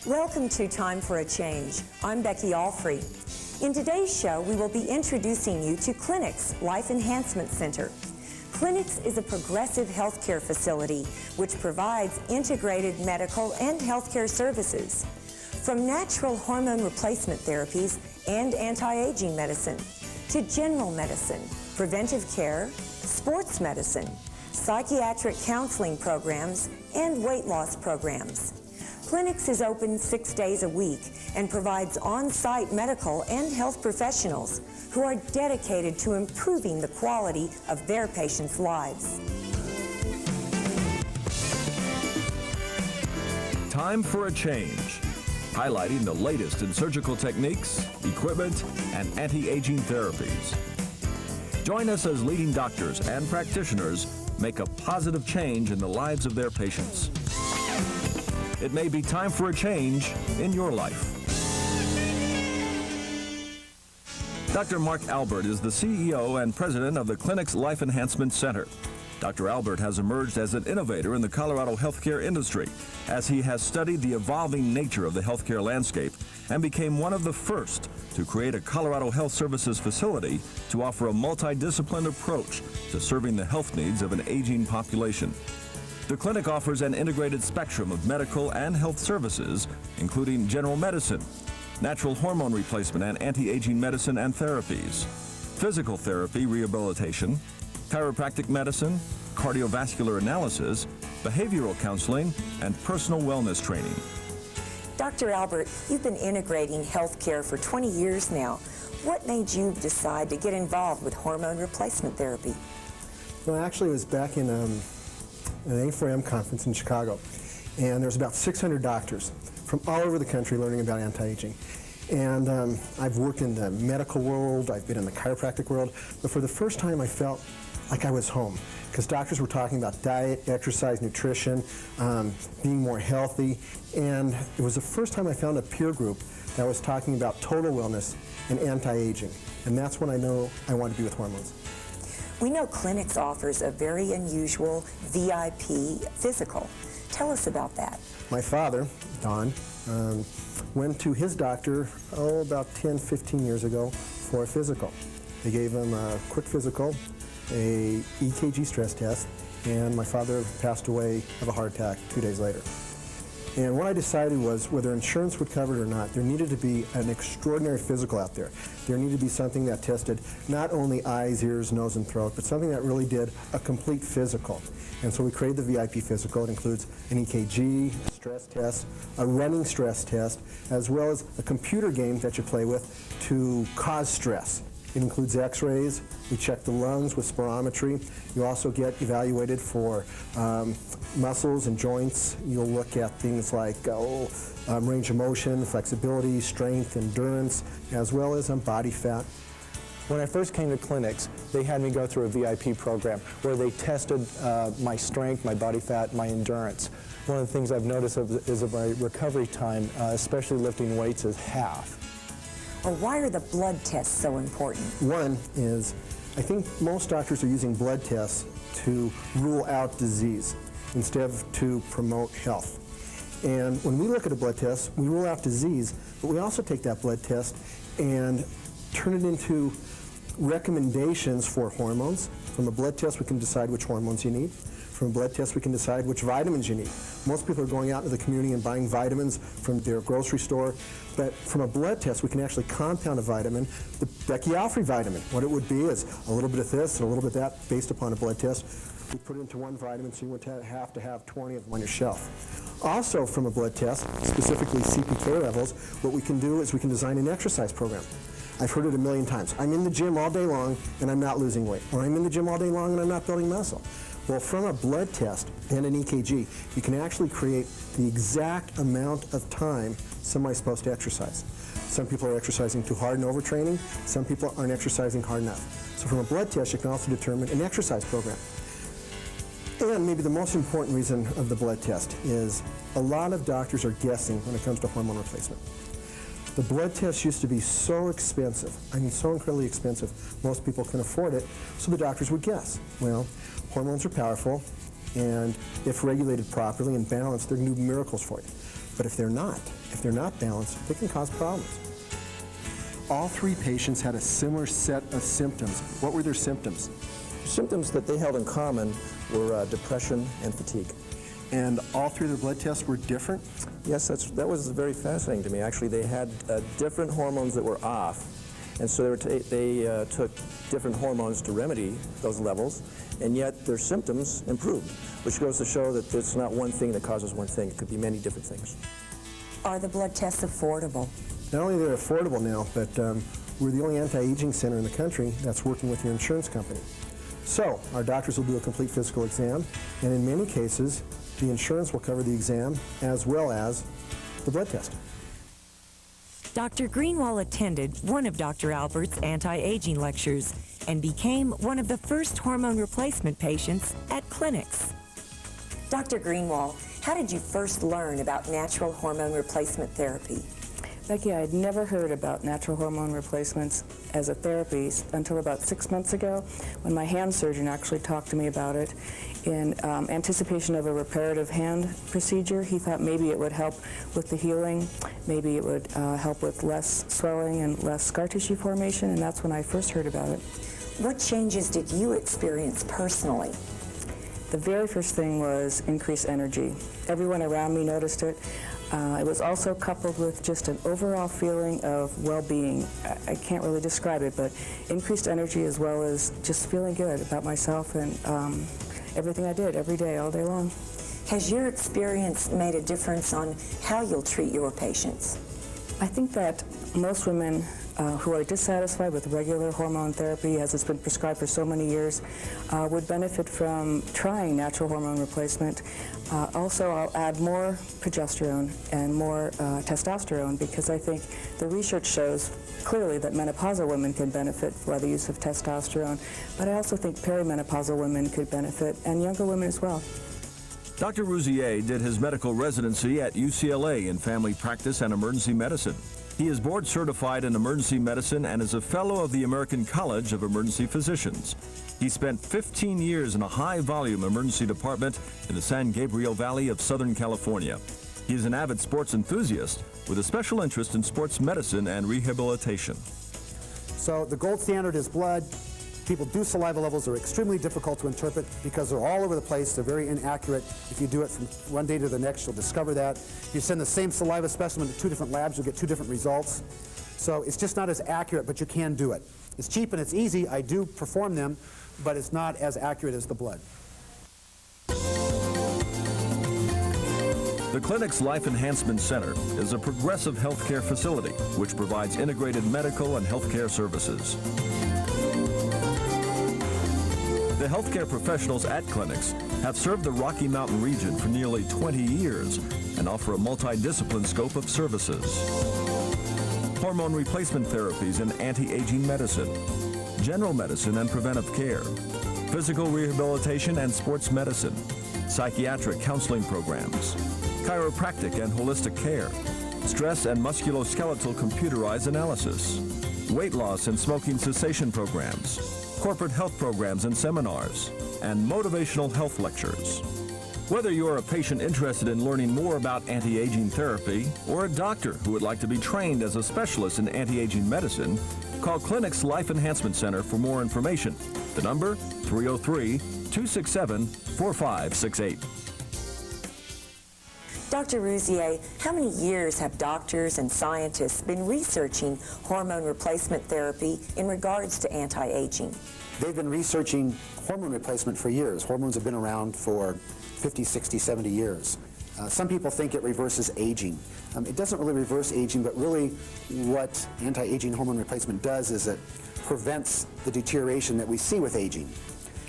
Welcome to Time for a Change. I'm Becky Alfrey. In today's show, we will be introducing you to CLINIX Life Enhancement Center. CLINIX is a progressive healthcare facility which provides integrated medical and healthcare services. From natural hormone replacement therapies and anti-aging medicine to general medicine, preventive care, sports medicine, psychiatric counseling programs, and weight loss programs. CLINIX is open 6 days a week and provides on-site medical and health professionals who are dedicated to improving the quality of their patients' lives. Time for a Change, highlighting the latest in surgical techniques, equipment, and anti-aging therapies. Join us as leading doctors and practitioners make a positive change in the lives of their patients. It may be time for a change in your life. Dr. Mark Albert is the CEO and president of the CLINIX Life Enhancement Center. Dr. Albert has emerged as an innovator in the Colorado healthcare industry as he has studied the evolving nature of the healthcare landscape and became one of the first to create a Colorado Health Services facility to offer a multidisciplined approach to serving the health needs of an aging population. The clinic offers an integrated spectrum of medical and health services, including general medicine, natural hormone replacement and anti-aging medicine and therapies, physical therapy rehabilitation, chiropractic medicine, cardiovascular analysis, behavioral counseling, and personal wellness training. Dr. Albert, you've been integrating healthcare for 20 years now. What made you decide to get involved with hormone replacement therapy? Well, actually, it was back in an A4M conference in Chicago, and there's about 600 doctors from all over the country learning about anti-aging. And I've worked in the medical world, I've been in the chiropractic world, but for the first time I felt like I was home, because doctors were talking about diet, exercise, nutrition, being more healthy, and it was the first time I found a peer group that was talking about total wellness and anti-aging, and that's when I know I want to be with hormones. We know CLINIX offers a very unusual VIP physical. Tell us about that. My father, Don, went to his doctor, about 10, 15 years ago for a physical. They gave him a quick physical, a EKG stress test, and my father passed away of a heart attack 2 days later. And what I decided was, whether insurance would cover it or not, there needed to be an extraordinary physical out there. There needed to be something that tested not only eyes, ears, nose, and throat, but something that really did a complete physical. And so we created the VIP physical. It includes an EKG, a stress test, a running stress test, as well as a computer game that you play with to cause stress. It includes x-rays. We check the lungs with spirometry. You also get evaluated for muscles and joints. You'll look at things like range of motion, flexibility, strength, endurance, as well as body fat. When I first came to CLINIX, they had me go through a VIP program where they tested my strength, my body fat, my endurance. One of the things I've noticed is that my recovery time, especially lifting weights, is half. Or why are the blood tests so important? One is, I think most doctors are using blood tests to rule out disease instead of to promote health. And when we look at a blood test, we rule out disease, but we also take that blood test and turn it into recommendations for hormones. From a blood test, we can decide which hormones you need. From a blood test, we can decide which vitamins you need. Most people are going out into the community and buying vitamins from their grocery store, but from a blood test, we can actually compound a vitamin, the Becky Alfrey vitamin. What it would be is a little bit of this and a little bit of that based upon a blood test. We put it into one vitamin, so you would have to have 20 of them on your shelf. Also, from a blood test, specifically CPK levels, what we can do is we can design an exercise program. I've heard it a million times. I'm in the gym all day long and I'm not losing weight. Or I'm in the gym all day long and I'm not building muscle. Well, from a blood test and an EKG, you can actually create the exact amount of time somebody's supposed to exercise. Some people are exercising too hard and overtraining. Some people aren't exercising hard enough. So from a blood test, you can also determine an exercise program. And maybe the most important reason of the blood test is a lot of doctors are guessing when it comes to hormone replacement. The blood test used to be so expensive, I mean so incredibly expensive, most people couldn't afford it, so the doctors would guess. Well, hormones are powerful, and if regulated properly and balanced, they can do miracles for you. But if they're not balanced, they can cause problems. All three patients had a similar set of symptoms. What were their symptoms? Symptoms that they held in common were depression and fatigue. And all three of their blood tests were different? Yes, that was very fascinating to me. Actually, they had different hormones that were off, and so they took different hormones to remedy those levels, and yet their symptoms improved, which goes to show that it's not one thing that causes one thing. It could be many different things. Are the blood tests affordable? Not only are they affordable now, but we're the only anti-aging center in the country that's working with your insurance company. So our doctors will do a complete physical exam, and in many cases, the insurance will cover the exam as well as the blood test. Dr. Greenwald attended one of Dr. Albert's anti-aging lectures and became one of the first hormone replacement patients at CLINIX. Dr. Greenwald, how did you first learn about natural hormone replacement therapy? Becky, I had never heard about natural hormone replacements as a therapy until about 6 months ago when my hand surgeon actually talked to me about it in anticipation of a reparative hand procedure. He thought maybe it would help with the healing, maybe it would help with less swelling and less scar tissue formation, and that's when I first heard about it. What changes did you experience personally? The very first thing was increased energy. Everyone around me noticed it. It was also coupled with just an overall feeling of well-being. I can't really describe it, but increased energy as well as just feeling good about myself and everything I did every day, all day long. Has your experience made a difference on how you'll treat your patients? I think that most women who are dissatisfied with regular hormone therapy, as it's been prescribed for so many years, would benefit from trying natural hormone replacement. Also, I'll add more progesterone and more testosterone, because I think the research shows clearly that menopausal women can benefit by the use of testosterone, but I also think perimenopausal women could benefit, and younger women as well. Dr. Rouzier did his medical residency at UCLA in family practice and emergency medicine. He is board certified in emergency medicine and is a fellow of the American College of Emergency Physicians. He spent 15 years in a high-volume emergency department in the San Gabriel Valley of Southern California. He is an avid sports enthusiast with a special interest in sports medicine and rehabilitation. So the gold standard is blood. People do saliva levels. They're extremely difficult to interpret because they're all over the place. They're very inaccurate. If you do it from one day to the next, you'll discover that. If you send the same saliva specimen to 2 different labs, you'll get 2 different results. So it's just not as accurate, but you can do it. It's cheap and it's easy. I do perform them, but it's not as accurate as the blood. The CLINIX Life Enhancement Center is a progressive healthcare facility which provides integrated medical and healthcare services. The healthcare professionals at CLINIX have served the Rocky Mountain region for nearly 20 years and offer a multidisciplinary scope of services. Hormone replacement therapies and anti-aging medicine, general medicine and preventive care, physical rehabilitation and sports medicine, psychiatric counseling programs, chiropractic and holistic care, stress and musculoskeletal computerized analysis, weight loss and smoking cessation programs, corporate health programs and seminars, and motivational health lectures. Whether you're a patient interested in learning more about anti-aging therapy or a doctor who would like to be trained as a specialist in anti-aging medicine, call CLINIX Life Enhancement Center for more information. The number, 303-267-4568. Dr. Rouzier, how many years have doctors and scientists been researching hormone replacement therapy in regards to anti-aging? They've been researching hormone replacement for years. Hormones have been around for 50, 60, 70 years. Some people think it reverses aging. It doesn't really reverse aging, but really what anti-aging hormone replacement does is it prevents the deterioration that we see with aging.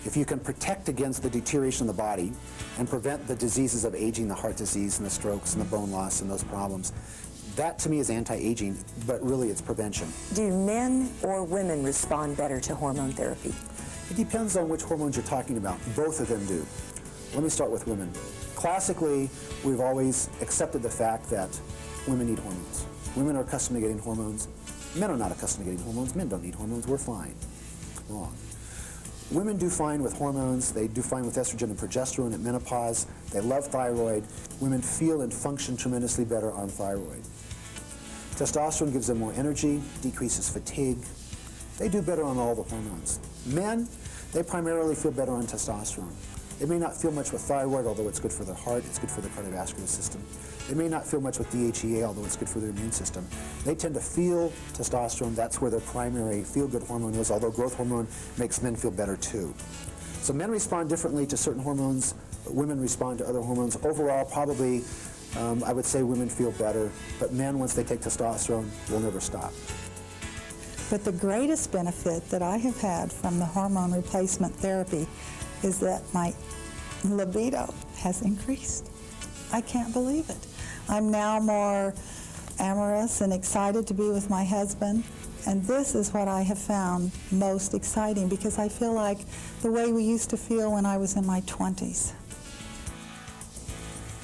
If you can protect against the deterioration of the body and prevent the diseases of aging, the heart disease and the strokes and the bone loss and those problems, that to me is anti-aging, but really it's prevention. Do men or women respond better to hormone therapy? It depends on which hormones you're talking about. Both of them do. Let me start with women. Classically, we've always accepted the fact that women need hormones. Women are accustomed to getting hormones. Men are not accustomed to getting hormones. Men don't need hormones. We're fine. Wrong. Women do fine with hormones. They do fine with estrogen and progesterone at menopause. They love thyroid. Women feel and function tremendously better on thyroid. Testosterone gives them more energy, decreases fatigue. They do better on all the hormones. Men, they primarily feel better on testosterone. They may not feel much with thyroid, although it's good for their heart, it's good for their cardiovascular system. They may not feel much with DHEA, although it's good for their immune system. They tend to feel testosterone. That's where their primary feel-good hormone is, although growth hormone makes men feel better too. So men respond differently to certain hormones. Women respond to other hormones. Overall, probably, I would say women feel better, but men, once they take testosterone, will never stop. But the greatest benefit that I have had from the hormone replacement therapy is that my libido has increased. I can't believe it. I'm now more amorous and excited to be with my husband, and this is what I have found most exciting, because I feel like the way we used to feel when I was in my 20s.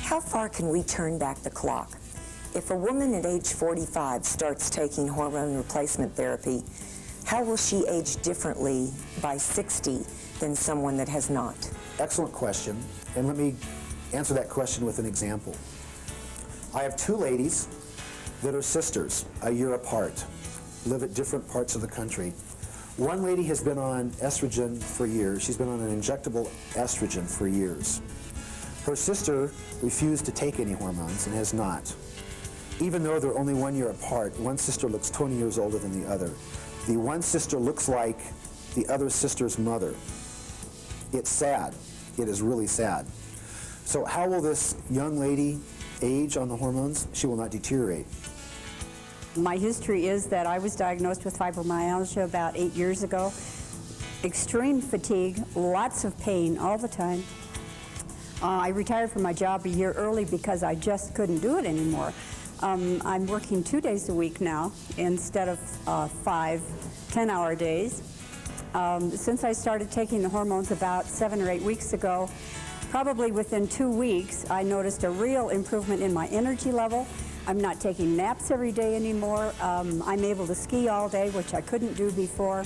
How far can we turn back the clock? If a woman at age 45 starts taking hormone replacement therapy, how will she age differently by 60 than someone that has not? Excellent question, and let me answer that question with an example. I have two ladies that are sisters, a year apart, live at different parts of the country. One lady has been on estrogen for years. She's been on an injectable estrogen for years. Her sister refused to take any hormones and has not. Even though they're only 1 year apart, one sister looks 20 years older than the other. The one sister looks like the other sister's mother. It's sad. It is really sad. So how will this young lady age on the hormones? She will not deteriorate. My history is that I was diagnosed with fibromyalgia about 8 years ago. Extreme fatigue, lots of pain all the time. I retired from my job a year early because I just couldn't do it anymore. I'm working 2 days a week now instead of 5 10-hour days. Since I started taking the hormones about 7 or 8 weeks ago, probably within 2 weeks, I noticed a real improvement in my energy level. I'm not taking naps every day anymore. I'm able to ski all day, which I couldn't do before.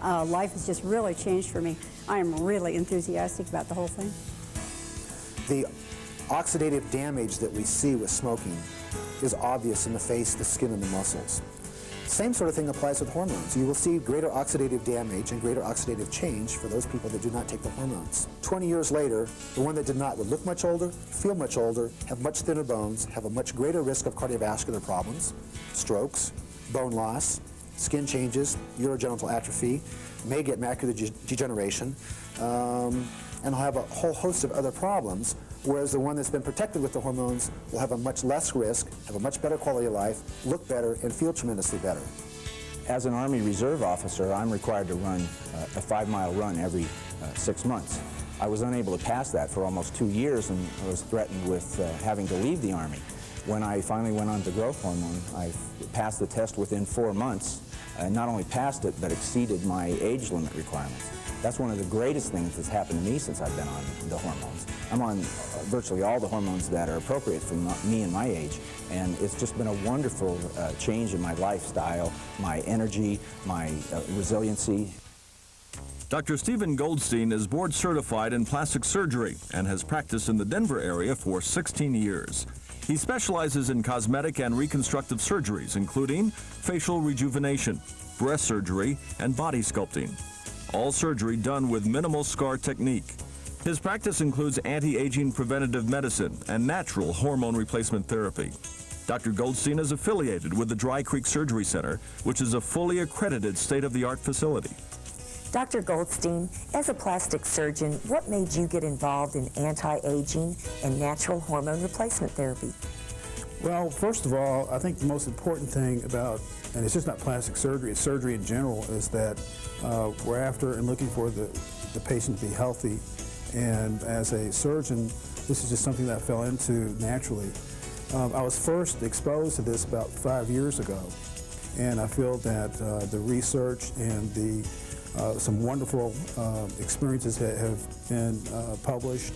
Life has just really changed for me. I am really enthusiastic about the whole thing. The oxidative damage that we see with smoking is obvious in the face, the skin, and the muscles. Same sort of thing applies with hormones. You will see greater oxidative damage and greater oxidative change for those people that do not take the hormones. 20 years later, the one that did not would look much older, feel much older, have much thinner bones, have a much greater risk of cardiovascular problems, strokes, bone loss, skin changes, urogenital atrophy, may get macular degeneration, and will have a whole host of other problems, whereas the one that's been protected with the hormones will have a much less risk, have a much better quality of life, look better, and feel tremendously better. As an Army Reserve officer, I'm required to run a 5-mile run every 6 months. I was unable to pass that for almost 2 years and was threatened with having to leave the Army. When I finally went on to growth hormone, I passed the test within 4 months, and not only passed it, but exceeded my age limit requirements. That's one of the greatest things that's happened to me since I've been on the hormones. I'm on virtually all the hormones that are appropriate for me and my age, and it's just been a wonderful change in my lifestyle, my energy, my resiliency. Dr. Stephen Goldstein is board certified in plastic surgery and has practiced in the Denver area for 16 years. He specializes in cosmetic and reconstructive surgeries, including facial rejuvenation, breast surgery, and body sculpting. All surgery done with minimal scar technique. His practice includes anti-aging preventative medicine and natural hormone replacement therapy. Dr. Goldstein is affiliated with the Dry Creek Surgery Center, which is a fully accredited state-of-the-art facility. Dr. Goldstein, as a plastic surgeon, what made you get involved in anti-aging and natural hormone replacement therapy? Well, first of all, I think the most important thing about, and it's just not plastic surgery, it's surgery in general, is that we're after and looking for the patient to be healthy. And as a surgeon, this is just something that I fell into naturally. I was first exposed to this about 5 years ago, and I feel that the research and some wonderful experiences have been published,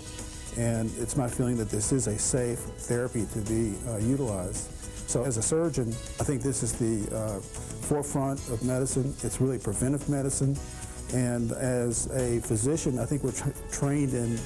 and it's my feeling that this is a safe therapy to be utilized. So as a surgeon, I think this is the forefront of medicine. It's really preventive medicine, And as a physician, I think we're trained in